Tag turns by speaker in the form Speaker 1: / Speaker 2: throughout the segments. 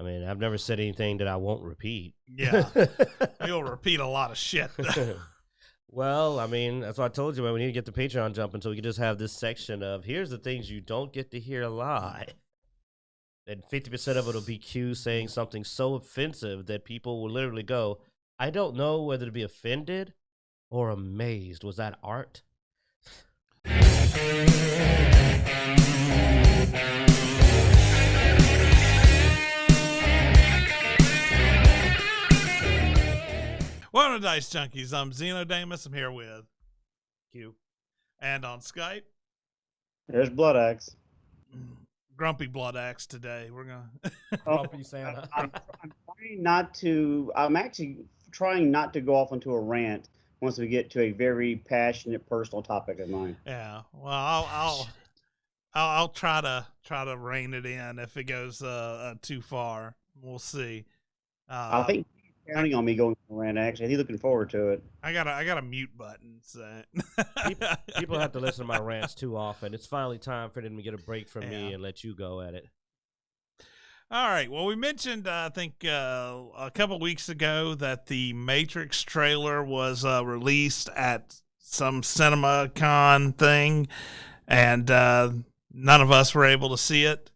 Speaker 1: I mean, I've never said anything that I won't repeat.
Speaker 2: Yeah. You'll repeat a lot of shit.
Speaker 1: Well, I mean, that's what I told you, man. We need to get the Patreon jumping so we can just have this section of here's the things you don't get to hear live. And 50% of it will be Q saying something so offensive that people will literally go, I don't know whether to be offended or amazed. Was that art?
Speaker 2: Welcome to Dice Junkies. I'm Xenodamus. I'm here with
Speaker 1: Q.
Speaker 2: And on Skype,
Speaker 3: There's Blood Axe.
Speaker 2: Grumpy Blood Axe today. We're going to...
Speaker 1: Grumpy Santa.
Speaker 3: I'm trying not to. I'm actually trying not to go off into a rant once we get to a very passionate personal topic of mine.
Speaker 2: Yeah. Well, I'll try to rein it in if it goes too far. We'll see.
Speaker 3: I think he's counting on me going on a rant. Actually, he's looking forward to it.
Speaker 2: I got a mute button. So.
Speaker 1: People have to listen to my rants too often. It's finally time for them to get a break from me and let you go at it.
Speaker 2: All right. Well, we mentioned, I think, a couple weeks ago that the Matrix trailer was released at some CinemaCon thing, and none of us were able to see it.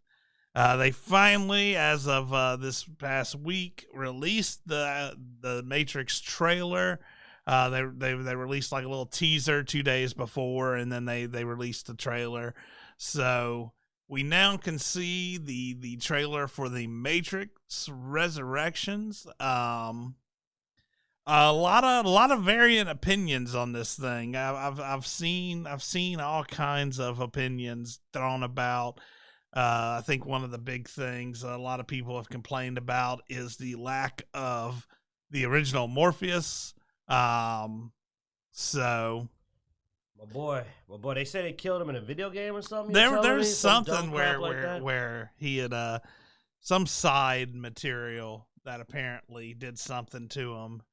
Speaker 2: They finally, as of this past week, released the Matrix trailer. They released like a little teaser 2 days before, and then they released the trailer. So we now can see the trailer for the Matrix Resurrections. A lot of variant opinions on this thing. I've seen all kinds of opinions thrown about. I think one of the big things a lot of people have complained about is the lack of the original Morpheus. So
Speaker 1: my boy, they said they killed him in a video game or something.
Speaker 2: There's something where he had some side material that apparently did something to him.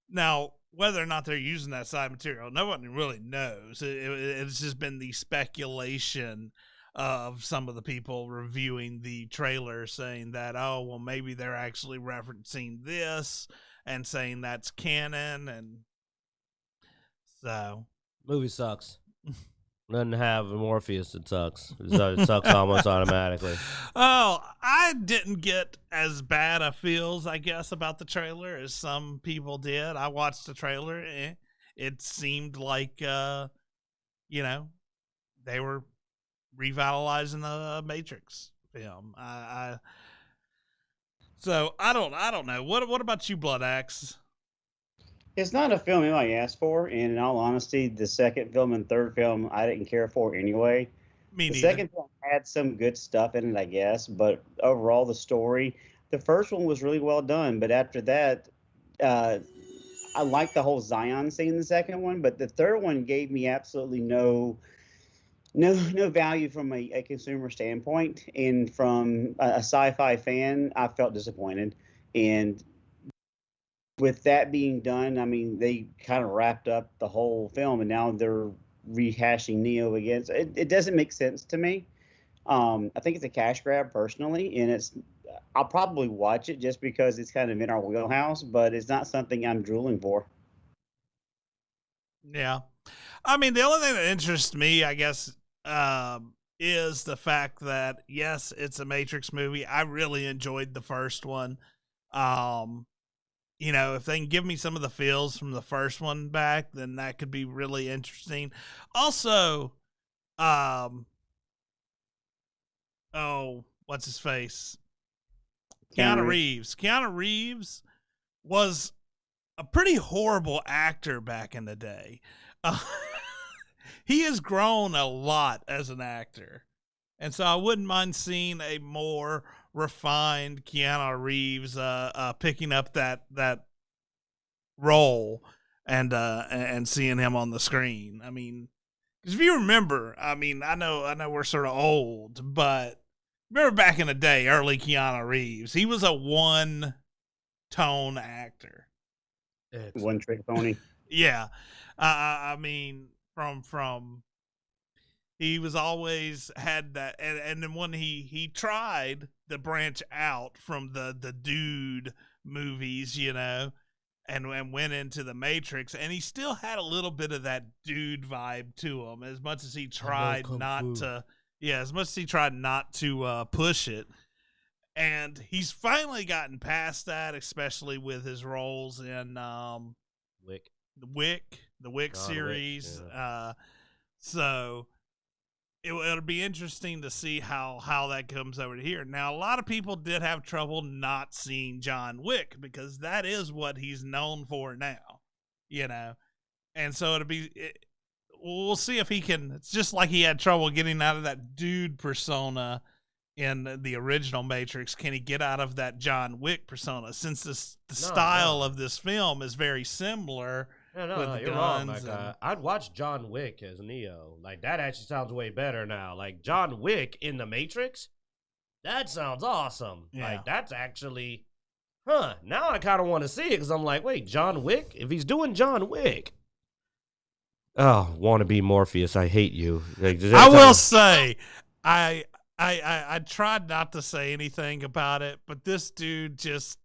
Speaker 2: Now, whether or not they're using that side material, no one really knows. It's just been the speculation of some of the people reviewing the trailer saying that, oh, well, maybe they're actually referencing this and saying that's canon. And so
Speaker 1: movie sucks. Doesn't have Morpheus. It sucks. It sucks almost automatically.
Speaker 2: Oh, I didn't get as bad a feels, I guess, about the trailer as some people did. I watched the trailer. It seemed like, they were revitalizing the Matrix film. So I don't know. What about you, Blood Axe?
Speaker 3: It's not a film anybody asked for, and in all honesty, the second film and third film I didn't care for anyway. The second film had some good stuff in it, I guess, but overall the story, the first one was really well done, but after that, I liked the whole Zion scene in the second one, but the third one gave me absolutely no value from a consumer standpoint, and from a sci-fi fan, I felt disappointed. And with that being done, I mean, they kind of wrapped up the whole film, and now they're rehashing Neo again. So it doesn't make sense to me. I think it's a cash grab personally, and I'll probably watch it just because it's kind of in our wheelhouse, but it's not something I'm drooling for.
Speaker 2: Yeah. I mean, the only thing that interests me, I guess, is the fact that, yes, it's a Matrix movie. I really enjoyed the first one. If they can give me some of the feels from the first one back, then that could be really interesting. Also, what's his face? Keanu Reeves. Keanu Reeves was a pretty horrible actor back in the day. He has grown a lot as an actor. And so I wouldn't mind seeing a more refined Keanu Reeves picking up that role and seeing him on the screen. I mean, because if you remember, I mean, I know we're sort of old, but remember back in the day, early Keanu Reeves, he was a one-tone actor.
Speaker 3: One-trick pony.
Speaker 2: Yeah. I mean, from he was always had that, and then when he tried to branch out from the dude movies, and went into the Matrix, and he still had a little bit of that dude vibe to him, as much as he tried not to. Yeah, as much as he tried not to push it. And he's finally gotten past that, especially with his roles in
Speaker 1: Wick.
Speaker 2: The Wick series.
Speaker 1: Wick, yeah.
Speaker 2: So it'll be interesting to see how that comes over to here. Now, a lot of people did have trouble not seeing John Wick because that is what he's known for now, And so we'll see if he can. It's just like he had trouble getting out of that dude persona in the original Matrix. Can he get out of that John Wick persona? Since the style of this film is very similar.
Speaker 1: No, you're wrong. Like, I'd watch John Wick as Neo. Like, that actually sounds way better now. Like, John Wick in the Matrix, that sounds awesome.
Speaker 2: Yeah.
Speaker 1: Like, that's actually, now I kind of want to see it because I'm like, wait, John Wick? If he's doing John Wick. Oh, wannabe Morpheus, I hate you. Like,
Speaker 2: I will say, I tried not to say anything about it, but this dude just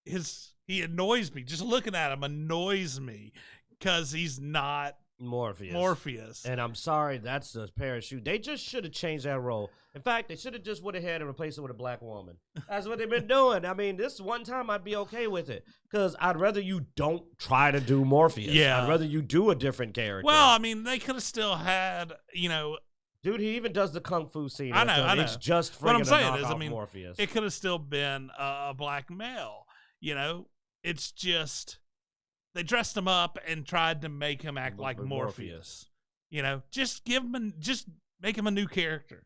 Speaker 2: he annoys me. Just looking at him annoys me because he's not Morpheus.
Speaker 1: And I'm sorry, that's the parachute. They just should have changed that role. In fact, they should have just went ahead and replaced it with a black woman. That's what they've been doing. I mean, this one time I'd be okay with it because I'd rather you don't try to do Morpheus.
Speaker 2: Yeah.
Speaker 1: I'd rather you do a different character.
Speaker 2: Well, I mean, they could have still had,
Speaker 1: Dude, he even does the kung fu scene.
Speaker 2: I know.
Speaker 1: It's just
Speaker 2: what I'm saying
Speaker 1: is, Morpheus.
Speaker 2: It could have still been a black male. It's just they dressed him up and tried to make him act like Morpheus. Just just make him a new character.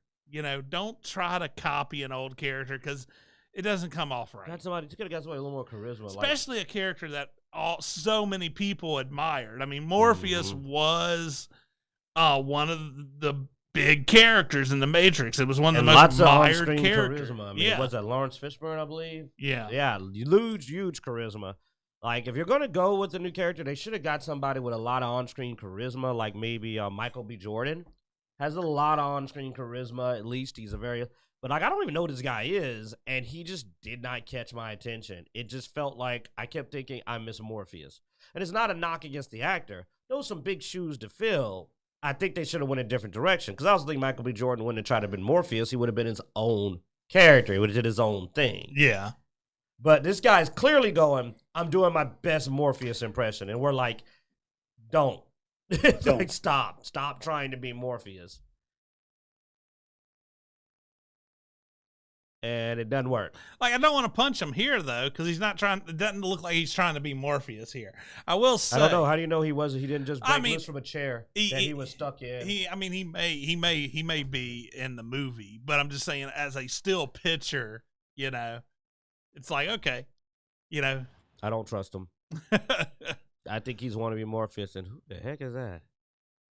Speaker 2: Don't try to copy an old character because it doesn't come off right.
Speaker 1: You could have got somebody a little more charisma,
Speaker 2: especially a character that so many people admired. I mean, Morpheus was one of the big characters in the Matrix. It was one of the most admired characters.
Speaker 1: Charisma. I mean, was that Lawrence Fishburne, I believe?
Speaker 2: Yeah.
Speaker 1: Yeah, huge charisma. Like, if you're going to go with a new character, they should have got somebody with a lot of on-screen charisma, like maybe Michael B. Jordan. Has a lot of on-screen charisma, at least. He's but like, I don't even know who this guy is, and he just did not catch my attention. It just felt like I kept thinking I miss Morpheus. And it's not a knock against the actor. Those are some big shoes to fill. I think they should have went a different direction, because I also think Michael B. Jordan wouldn't have tried to have been Morpheus. He would have been his own character. He would have did his own thing.
Speaker 2: Yeah.
Speaker 1: But this guy's clearly going, I'm doing my best Morpheus impression. And we're like, don't. Like, stop. Stop trying to be Morpheus. And it doesn't work.
Speaker 2: Like, I don't want to punch him here, though, because he's not trying. It doesn't look like he's trying to be Morpheus here. I will say.
Speaker 1: I don't know. How do you know he wasn't? He didn't just break loose from a chair that he was stuck in.
Speaker 2: He may be in the movie, but I'm just saying, as a still picture, it's like, okay,
Speaker 1: I don't trust him. I think he's want to be Morpheus, and who the heck is that?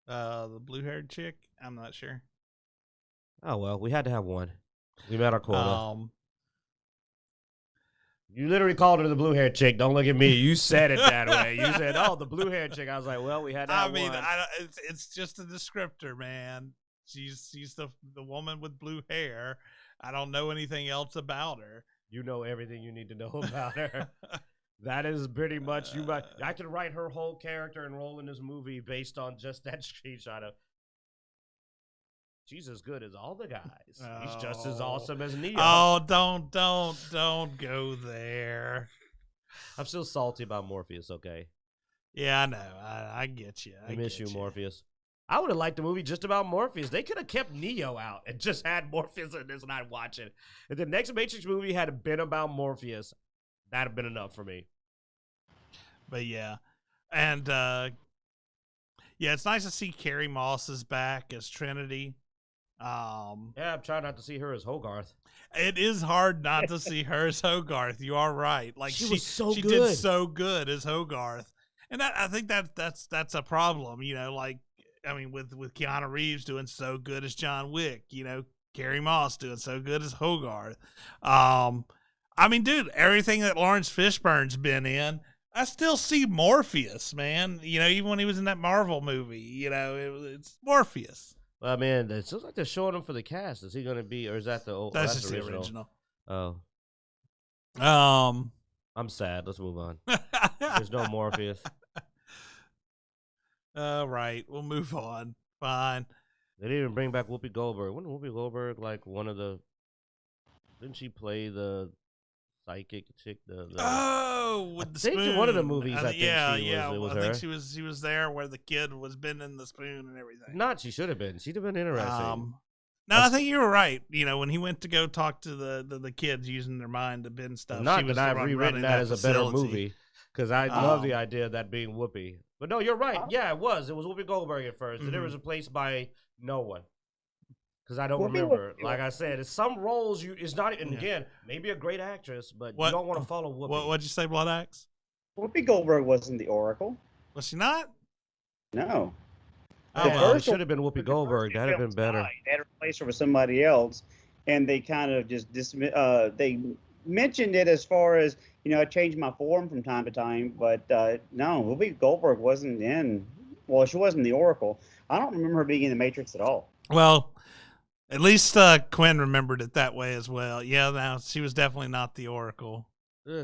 Speaker 2: The blue-haired chick. I'm not sure.
Speaker 1: Oh well, we had to have one. We met our quota. You literally called her the blue-haired chick. Don't look at me. You said it that way. You said, "Oh, the blue-haired chick." I was like, "Well, we had to have one."
Speaker 2: It's just a descriptor, man. She's the woman with blue hair. I don't know anything else about her.
Speaker 1: You know everything you need to know about her. That is pretty much you. I could write her whole character and role in this movie based on just that screenshot of. She's as good as all the guys. He's just as awesome as Neo.
Speaker 2: Oh, don't go there.
Speaker 1: I'm still salty about Morpheus, okay?
Speaker 2: Yeah, I know. I get you.
Speaker 1: I miss you, Morpheus. I would have liked the movie just about Morpheus. They could have kept Neo out and just had Morpheus in this and I'd watch it. If the next Matrix movie had been about Morpheus, that'd have been enough for me.
Speaker 2: But yeah. And it's nice to see Carrie Moss is back as Trinity.
Speaker 1: I'm trying not to see her as Hogarth.
Speaker 2: It is hard not to see her as Hogarth. You are right. Like
Speaker 1: she was so
Speaker 2: she
Speaker 1: good.
Speaker 2: Did so good as Hogarth, and I think that's a problem. With Keanu Reeves doing so good as John Wick, Carrie Moss doing so good as Hogarth. Dude, everything that Lawrence Fishburne's been in, I still see Morpheus, man. Even when he was in that Marvel movie, it's Morpheus.
Speaker 1: Well, I mean, it looks like they're showing him for the cast. Is he going to be, or is that the old?
Speaker 2: That's just the original.
Speaker 1: Oh,
Speaker 2: Um,
Speaker 1: I'm sad. Let's move on. There's no Morpheus.
Speaker 2: All right, we'll move on. Fine.
Speaker 1: They didn't even bring back Whoopi Goldberg. Wasn't Whoopi Goldberg like one of the? Didn't she play the psychic chick? The
Speaker 2: with the
Speaker 1: I think
Speaker 2: spoon.
Speaker 1: one of the movies. I think
Speaker 2: yeah.
Speaker 1: it was her.
Speaker 2: I think she was there where the kid was bending the spoon and everything.
Speaker 1: Not she should have been. She'd have been interesting.
Speaker 2: No, I think you were right. You know, when he went to go talk to the kids using their mind to bend stuff.
Speaker 1: Not
Speaker 2: she was
Speaker 1: that I've rewritten that as a better movie because I love the idea of that being Whoopi. But no, you're right. Yeah, it was. It was Whoopi Goldberg at first, and it was replaced by no one. Because I don't remember. Like I said, it's some roles it's not. And again, maybe a great actress, but you don't want to follow Whoopi.
Speaker 2: What'd you say, Blood Axe?
Speaker 3: Whoopi Goldberg wasn't the Oracle.
Speaker 2: Was she not?
Speaker 3: No.
Speaker 1: It should have been Whoopi Goldberg. That'd have been better.
Speaker 3: They had replaced her with somebody else, and they kind of just they mentioned it as far as, you know, I changed my form from time to time, but no, Whoopi Goldberg wasn't in. Well, she wasn't the Oracle. I don't remember her being in the Matrix at all.
Speaker 2: Well, at least Quinn remembered it that way as well. Yeah, now she was definitely not the Oracle.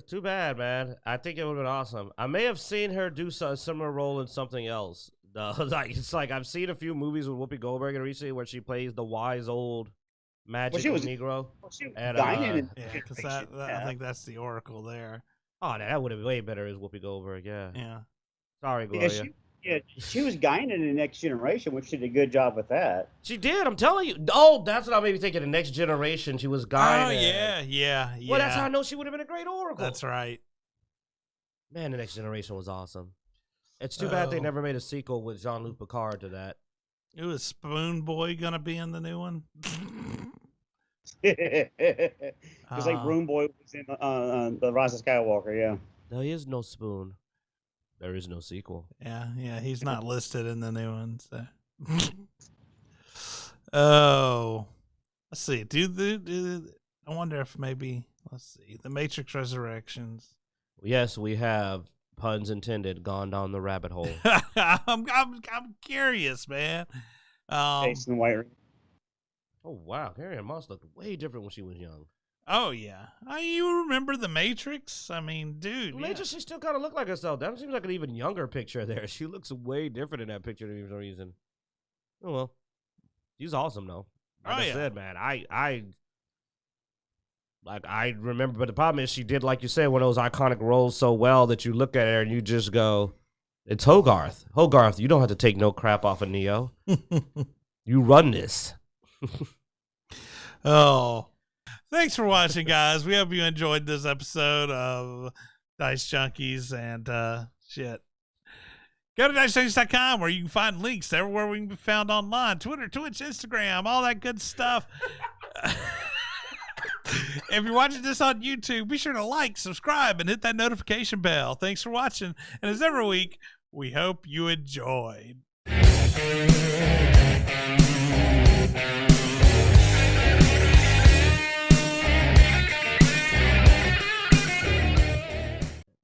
Speaker 1: Too bad, man. I think it would have been awesome. I may have seen her do a similar role in something else. It's like I've seen a few movies with Whoopi Goldberg recently where she plays the wise old magical Negro.
Speaker 3: She was
Speaker 2: because I think that's the Oracle there.
Speaker 1: Oh, that would have been way better as Whoopi Goldberg. Yeah.
Speaker 2: Yeah.
Speaker 1: Sorry, Gloria.
Speaker 3: She was Guinan in The Next Generation, which she did a good job with that.
Speaker 1: She did. I'm telling you. Oh, that's what I made me think of. The Next Generation. She was Guinan.
Speaker 2: Oh yeah.
Speaker 1: Well, that's how I know she would have been a great Oracle.
Speaker 2: That's right.
Speaker 1: Man, The Next Generation was awesome. It's too bad they never made a sequel with Jean-Luc Picard to that.
Speaker 2: It was Spoon Boy gonna be in the new one.
Speaker 3: Just like Broom Boy was in the Rise of Skywalker. Yeah.
Speaker 1: There is no Spoon. There is no sequel.
Speaker 2: Yeah, he's not listed in the new one. So. Oh, let's see. I wonder if maybe The Matrix Resurrections.
Speaker 1: Yes, we have, puns intended, gone down the rabbit hole.
Speaker 2: I'm curious, man.
Speaker 3: Jason White.
Speaker 1: Oh wow, Carrie-Anne Moss looked way different when she was young.
Speaker 2: Oh yeah, you remember The Matrix? I mean, dude,
Speaker 1: Matrix, she still kind of looked like herself. That seems like an even younger picture there. She looks way different in that picture for some reason. Oh well, she's awesome though. Like I said, man, I remember, but the problem is she did, like you said, one of those iconic roles so well that you look at her and you just go, "It's Hogarth. Hogarth, you don't have to take no crap off of Neo. You run this."
Speaker 2: Oh. Thanks for watching, guys. We hope you enjoyed this episode of Dicejunkies and shit. Go to Dicejunkies.com where you can find links everywhere we can be found online. Twitter, Twitch, Instagram, all that good stuff. If you're watching this on YouTube, be sure to like, subscribe, and hit that notification bell. Thanks for watching. And as every week, we hope you enjoyed.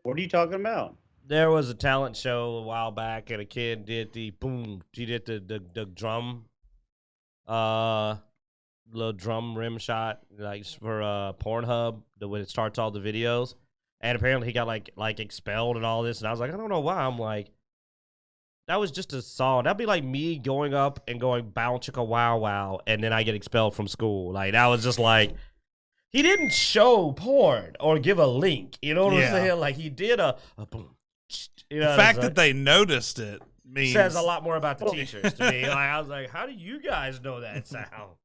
Speaker 3: What are you talking about?
Speaker 1: There was a talent show a while back, and a kid did the boom. She did the drum, little drum rim shot, like for Pornhub, when it starts all the videos. And apparently he got like expelled and all this. And I was like, I don't know why. I'm like, that was just a song. That'd be like me going up and going bow chicka wow wow, and then I get expelled from school. Like that was just like. He didn't show porn or give a link. You know what I'm saying? Like, he did a boom. You know
Speaker 2: the fact that they noticed it means...
Speaker 1: says a lot more about the teachers to me. Like, I was like, how do you guys know that sound?